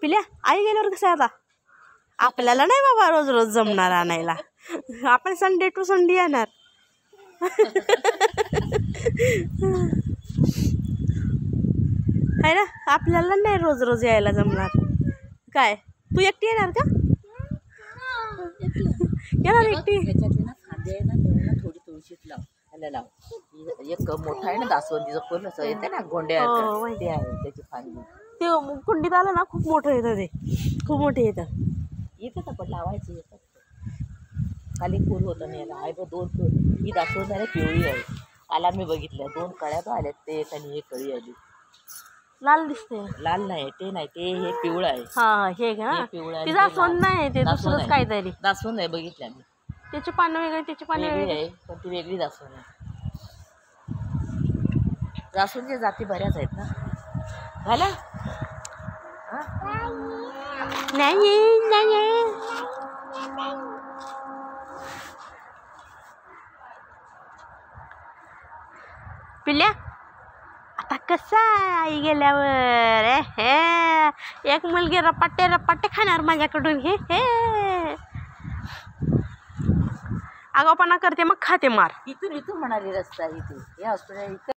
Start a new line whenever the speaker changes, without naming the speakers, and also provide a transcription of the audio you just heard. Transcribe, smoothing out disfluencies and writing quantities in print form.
पिल्या आई गेल्यावर कसं आता आपल्याला नाही बाबा रोज रोज जमणार आणायला. आपण संडे टू संडे येणार. आहे ना, आपल्याला नाही रोज रोज यायला जमणार. काय तू एकटी येणार का? येणार एकटी.
थोडी तुळशीत लाव, त्याला लाव. एक मोठा आहे ना दासवंदीचं फुल असं येते ना गोंड्या, ते आहे त्याची फांदी.
ते कुंडीत आलं ना खूप मोठं येतं, ते खूप मोठे येतं.
येतं पण लावायचं येतात. खाली फुल होतं नाही याला. आहे बघ 2 फुल. ही दासवंद आहे पिवळी आहे. आला मी बघितल्या 2 कळ्या तो आल्यात, ते एक आणि 1 कळी आली.
लाल दिसते.
लाल नाही, ते नाही, ते हे पिवळं आहे.
हा हे का
पिवळं
ते जास्वंद नाही, ते दुसरंच काहीतरी.
दासवंद आहे बघितल्या मी.
त्याची पानं वेगळी, त्याची पानं
वेगळी
वेगळी
आहे, पण ती वेगळी जास्वंद आहे. जास्वंदच्या जाती बऱ्याच आहेत ना. झालं
नाही नाही. पिल्या आता कसं आई गेल्यावर एक मुलगी रपाटे रपाटे खाणार माझ्याकडून. हे आगाऊपणा करते मग खाते मार.
इथून म्हणाली रस्ता इथे. हे हॉस्पिटल